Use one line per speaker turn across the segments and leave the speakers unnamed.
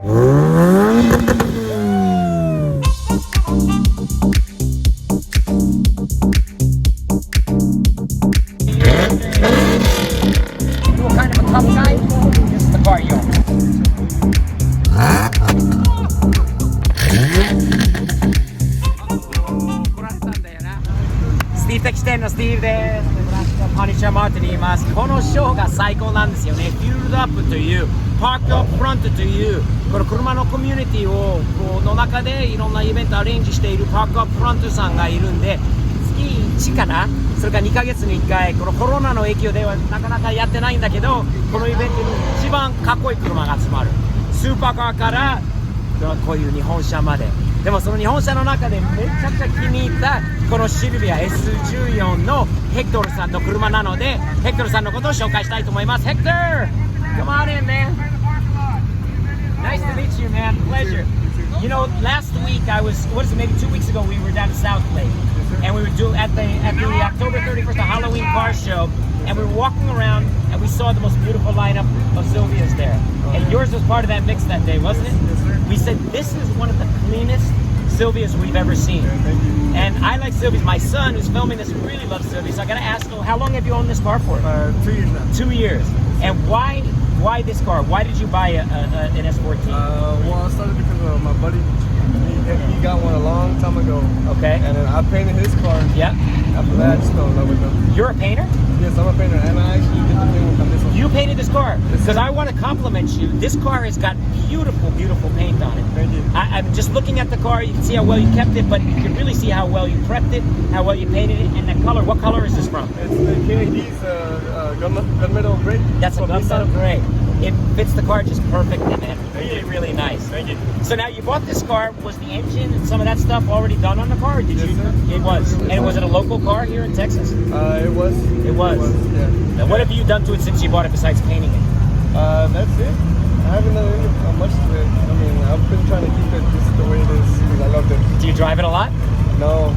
What kind of a tough guy? This is the car you own.スティーブ的視点のスティーブです。パニッシャーマーティンに言います。このショーが最高なんですよね。フィールドアップというパークアップフロントというこの車のコミュニティをの中でいろんなイベントアレンジしているパークアップフロントさんがいるんで、月1かな、それから2ヶ月に1回このコロナの影響ではなかなかやってないんだけど、このイベントに一番かっこいい車が集まる。スーパーカーからこういう日本車まで。でもその日本車の中でめちゃくちゃ気に入ったこのシルビア S14 のヘクトルさんの車なので、ヘクトルさんのことを紹介したいと思います。ヘクトル Come on in, man. Nice to meet you, man. Pleasure. You know, last week maybe 2 weeks ago, we were down at South Lake, and we were at the October 31st, the Halloween car show, and we were walking around, and we saw the most beautiful lineup of Silvias there. And yours was part of that mix that day, wasn't it?
Yes, sir.
We said this is one of the cleanest Silvias we've ever seen.
Thank you.
And I like Silvias. My son, who's filming this, really loves Silvias. So I gotta ask him, how long have you owned this car for?
2 years now.
2 years. And why this car? Why did you buy an S14?
Well, I started because of my buddy. He got one a long time ago.
Okay.
And then I painted his car.
Yeah.
After that, I just fell in love with them.
You're a painter?
Yes, I'm a painter, and I actually did the paint on this one.
You painted this car?
Yes,
Because
sir.
I want to compliment you. This car has got beautiful, beautiful paint on it.
Thank you.
I'm just looking at the car. You can see how well you kept it, but you can really see how well you prepped it, how well you painted it, and the color. What color is this from?
It's the KD's gunmetal gray.
That's a
From
gunmetal
Nissan.
gray. It fits the car just perfectly, man. Really, really nice.
Thank you.
So now you bought this car. Was the engine and some of that stuff already done on the car? Or did
Yes,
you?
sir.
It was. And was it a local car here in Texas?
It was.
It was.
Yeah.
Now, what have you done to it since you bought it besides painting it?
That's it. I haven't done anything much to it. I mean, I've been trying to keep it just the way it is because I loved it.
Do you drive it a lot?
No.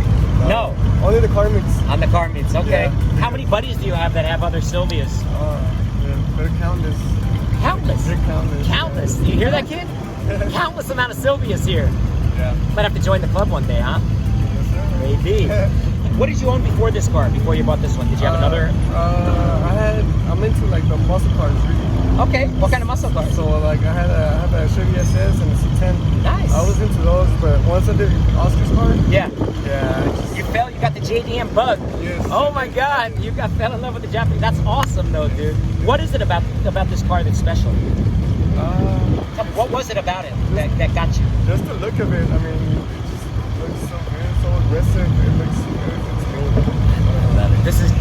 No.
Only the car mix.
On the car meets, okay.
Yeah.
How many buddies do you have that have other Silvias?
They're countless.
Countless.
They're countless.
Countless. Do you hear that, kid? Countless amount of Silvias here.
Yeah.
Might have to join the club one day, huh?
Yes, sir.
Maybe. What did you own before this car? Before you bought this one? Did you have another?
I'm into like the muscle cars really.
Okay. What kind of muscle car?
So like I have a Chevy SS and a C10.
Nice.
I was into those, but once I did Oscar's car,
Yeah.
yeah,
You got the JDM bug.
Yes.
Oh my God. You fell in love with the Japanese. That's awesome though, dude. What is it about this car that's special? Tell me, what was it about it that got you?
just the look of it. I mean, it just looks so good, so aggressive. It looks good. It's cool.
This is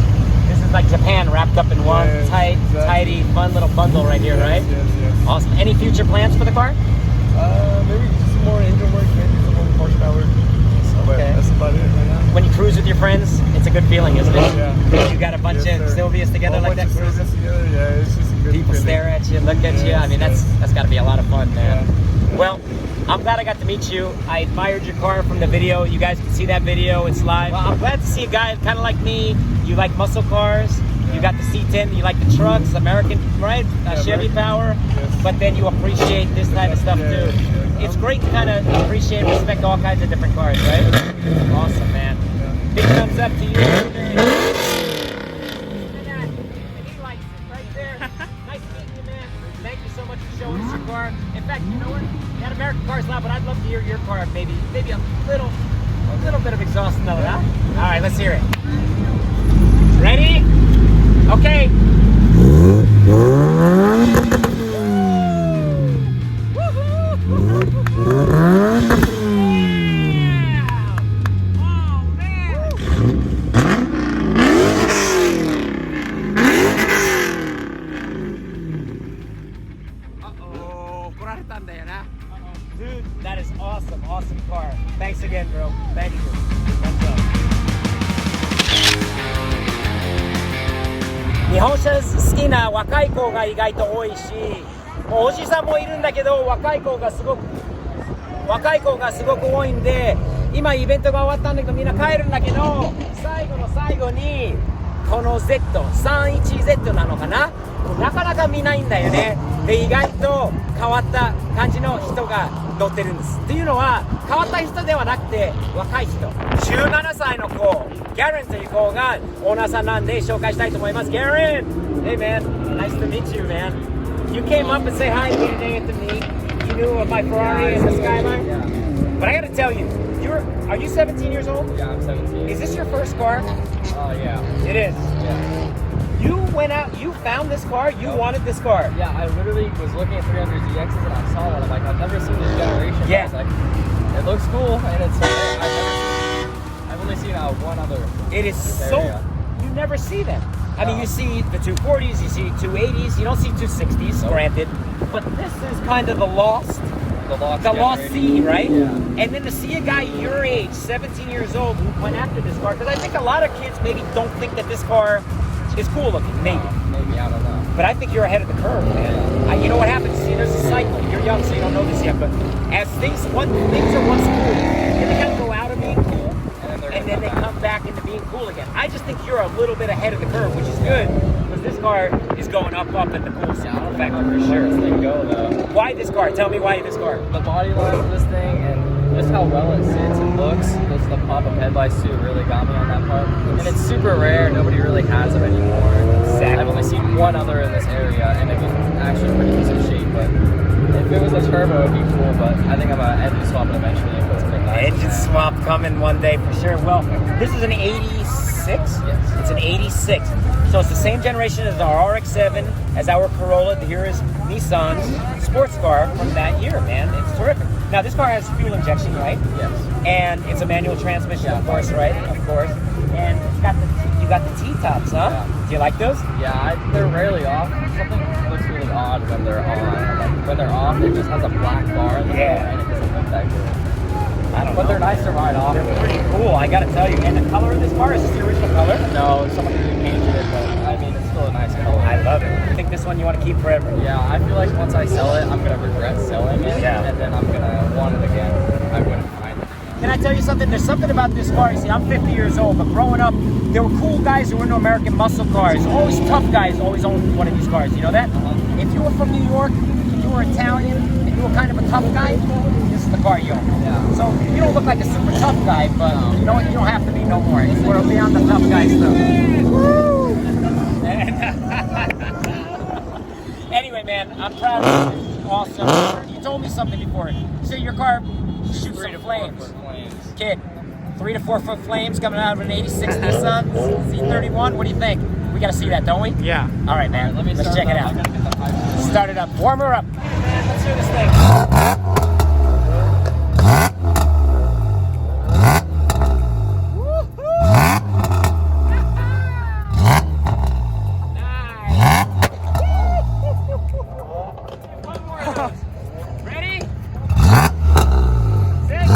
like Japan wrapped up in one
Yes,
tight,
exactly.
tidy, fun little bundle right here, right?
Yes.
Awesome. Any future plans for the car?
Maybe just some more engine work, maybe some more horsepower. But
Okay.
that's about it right now.
When you cruise with your friends, it's a good feeling, isn't it?
Yeah.
You got a bunch
Yes,
of
sir.
Silvias together
Whole
like that
bunch of
cruising.
Silvias together, yeah, it's just a good
People
feeling.
stare at you, look at you. I mean,
Yes,
that's got to be a lot of fun, man.
Yeah.
Well, I'm glad I got to meet you. I admired your car from the video. You guys can see that video. It's live. Well, I'm glad to see a guy kind of like me. You like muscle cars. You got the C10. You like the trucks, American, right? Chevy
American.
power.
Yes.
But then you appreciate this type of stuff
Yeah,
too.
yeah.
It's great to kind of appreciate and respect all kinds of different cars, right? Awesome, man. Big thumbs up to you. And he likes it right there. Nice meeting you, man. Thank you so much for showing us your car. In fact, you know what? You had American cars loud, but I'd love to hear your car. Maybe a little bit of exhaust note, huh? All right, let's hear it. Ready? Okay. Dude, that is awesome. Awesome car. Thanks again, bro. Thank you. Thumbs up. 日本車好きな若い子が意外と多いし、もうおじさんもいるんだけど若い子がすごく多いんで、今イベントが終わったんだけどみんな帰るんだけど、最後の最後にこの Z31Z なのかな、なかなか見ないんだよね。で、意外と変わった感じの人が乗ってるんです。っていうのは、変わった人ではなくて、若い人。17歳の子、ギャレンという子がオーナーさんなんで紹介したいと思います。ギャレン Hey man, nice to meet you, man. You came up and say hi today at the meet. You knew of my Ferrari and the Skyline?
Yeah.
But I gotta tell you, are you 17 years old?
Yeah, I'm 17.
Is this your first car?
Oh, yeah.
It is.
Yeah.
You went out, you found this car, you wanted this car.
Yeah, I literally was looking at 300ZXs and I saw one. I'm like, I've never seen this generation.
Yeah.
I was like, it looks cool and it's I've only seen one other.
It is
this
so,
area.
you never see them. I mean, you see the 240s, you see 280s, you don't see 260s, granted. But this is kind of the lost C, right?
Yeah.
And then to see a guy your age, 17 years old, who went after this car, because I think a lot of kids maybe don't think that this car is cool looking, maybe.
Maybe, I don't know.
But I think you're ahead of the curve, man. You know what happens? See, there's a cycle. You're young, so you don't know this yet. But as things are once cool, then they kind of go out of being cool, and then they come back into being cool again. I just think you're a little bit ahead of the curve, which is good, because this car is going up in the cool factor for sure.
This thing go though.
Why this car? Tell me why this car.
The body line of this thing and just how well it sits and looks. Those the pop-up headlights too really got me on that part. And it's super rare. Nobody really has them anymore.
Exactly.
I've only seen one other in this area, and it was actually pretty decent shape. But if it was a turbo, it'd be cool. But I think I'm gonna engine swap it eventually and put something nice.
Engine swap coming one day for sure. Well, this is an 86.
Yes.
It's an 86. So it's the same generation as our RX-7, as our Corolla. Here is Nissan's sports car from that year, man. It's terrific. Now this car has fuel injection, right?
Yes.
And it's a manual transmission, of course, right? Of course. And it's got you got the T-tops, huh?
Yeah.
Do you like those?
Yeah, they're rarely off. Something looks really odd when they're on. Like when they're off, it just has a black bar in the middle, and it doesn't look that good.
I don't know.
But they're nice to ride off.
They're pretty cool, I gotta tell you. And the color of this car, is this the original color?
No, somebody repainted it, but I mean, it's still a nice color.
I love it. I think this one you want to keep forever.
Yeah, I feel like once I sell it, I'm gonna regret selling it,
Yeah.
and then I'm gonna want it again. I wouldn't find it.
Can I tell you something? There's something about this car. You see, I'm 50 years old, but growing up, there were cool guys who were into American muscle cars. Always tough guys always owned one of these cars. You know that? If you were from New York, if you were Italian, and you were kind of a tough guy, this is the car you own.
Yeah.
So you don't look like a super tough guy, but you know what? You don't have to be no more. We're beyond the tough guy stuff. Woo! Anyway, man, I'm proud of you. Awesome. You told me something before. So your car shoots
3 to
some
4
flames.
foot flames.
Kid, 3 to 4 foot flames coming out of an 86 Nissan Z31. What do you think? We gotta see that, don't we?
Yeah.
All right, man.
Let me
Let's
start
check it
up.
out.
I gotta get the pipe.
Start it up. Warm her up. Man, let's hear this thing. One more of those. Ready? Set.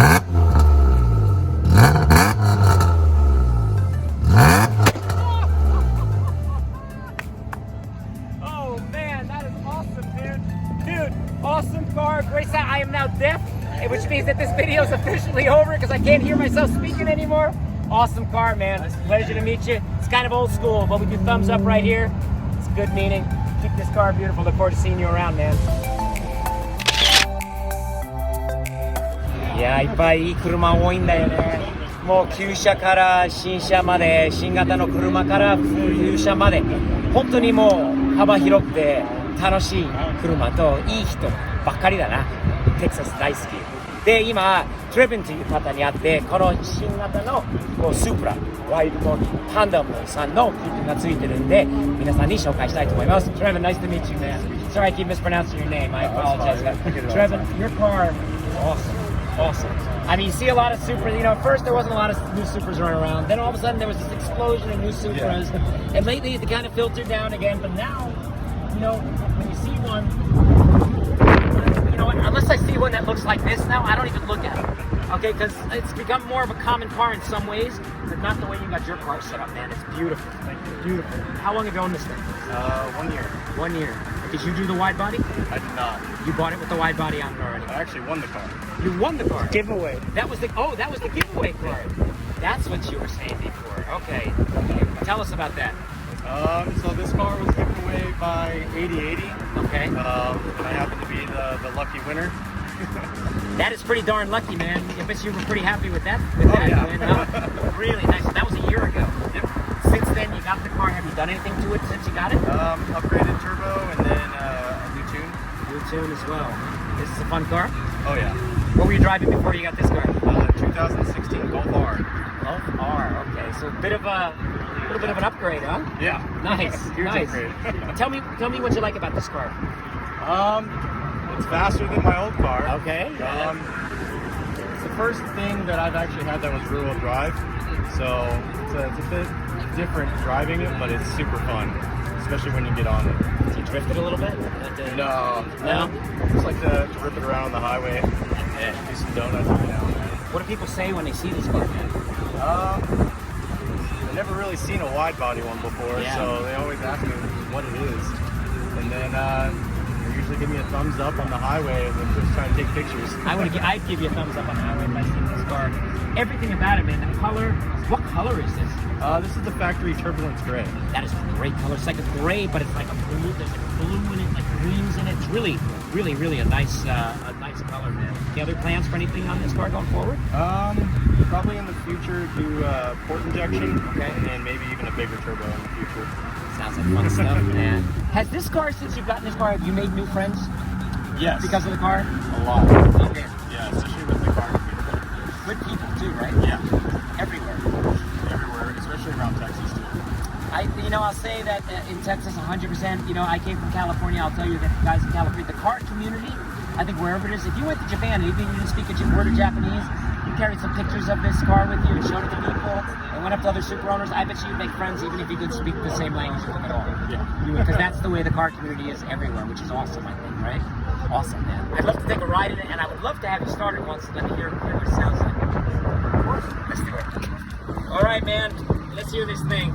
Oh man, that is awesome, dude. Dude, awesome car, great sound. I am now deaf, which means that this video is officially over because I can't hear myself speaking anymore. Awesome car, man. Pleasure to meet you. It's kind of old school, but we do thumbs up right here. It's good meaning. Keep this car beautiful. Look forward to seeing you around, man. いやー、いっぱいいい車多いんだよね。もう旧車から新車まで、新型の車から旧車まで、本当にもう幅広くて楽しい車といい人ばっかりだな。テキサス大好き。で、今、トレビンという方に会って、この新型のこうスープラ、ワイルドタンダムさんのキットがついてるんで、皆さんに紹介したいと思います。Trevin, nice to meet you, man. Sorry I keep mispronouncing your name. I apologize. Trevin, your car is awesome. Awesome. I mean, you see a lot of Supras. You know, at first there wasn't a lot of new Supras running around. Then all of a sudden there was this explosion of new Supras. Yeah. And lately they kind of filtered down again. But now, you know, when you see one, you know what? Unless I see one that looks like this now, I don't even look at it. Okay, because it's become more of a common car in some ways, but not the way you got your car set up, man. It's beautiful. Thank you. Beautiful. How long have you owned this thing?
1 year.
1 year. Did you do the wide body?
I did not.
You bought it with the wide body on it already.
I actually won the car.
You won the car.
Giveaway.
That was the giveaway card. That's what you were saying before. Okay. Tell us about that.
So this car was given away by 8080.
Okay.
And I happen to be the lucky winner.
That is pretty darn lucky, man. I bet you were pretty happy with that.
yeah.
Man. Huh? Really nice. That was a year ago.
Yep.
Since then, you got the car. Have you done anything to it since you got it?
Upgraded turbo and then a new tune.
New tune as well. This is a fun car.
Oh yeah.
What were you driving before you got this car?
2016 Golf R.
Golf R. Okay, so a little bit of an upgrade, huh?
Yeah.
Nice.
Huge
nice.
upgrade.
Tell me what you like about this car.
It's faster than my old car.
Okay.
It's the first thing that I've actually had that was rear-wheel drive, so it's a bit different driving it, but it's super fun, especially when you get on it.
So you drifted a little bit?
No. Just like to rip it around on the highway, do some donuts every now and then.
What do people say when they see this car, man?
I've never really seen a wide body one before,
Yeah.
so they always ask me what it is, and then they usually give me a thumbs up on the highway and then just try to take pictures.
I'd give you a thumbs up on the highway if I seen this car. Everything about it, man. The color. What color is this?
This is the factory Turbulence Gray.
That is a great color. It's like a gray, but it's like a blue. There's like blue in it, like greens in it. It's really, really, really a nice color, man. Any other plans for anything on this car going forward?
Probably in the future do port injection,
Okay.
and then maybe even a bigger turbo in the future.
Sounds like fun stuff, man. Has this car, since you've gotten this car, have you made new friends
Yes,
because of the car?
a lot.
Okay.
Yeah, especially with the car.
Good people too, right?
Yeah,
Everywhere.
everywhere, especially around Texas too.
I'll say that in Texas, 100%. I came from California. I'll tell you that guys in California, the car community, I think wherever it is, if you went to Japan, even if you didn't speak a word of Japanese, you carried some pictures of this car with you and showed it to people, and went up to other super owners. I bet you'd make friends even if you didn't speak the same language as them at all.
Yeah.
Because that's the way the car community is everywhere, which is awesome, I think, right? Awesome, man. I'd love to take a ride in it, and I would love to have you start it once and let me hear what it sounds like. Of course. Let's do it. All right, man. Let's hear this thing.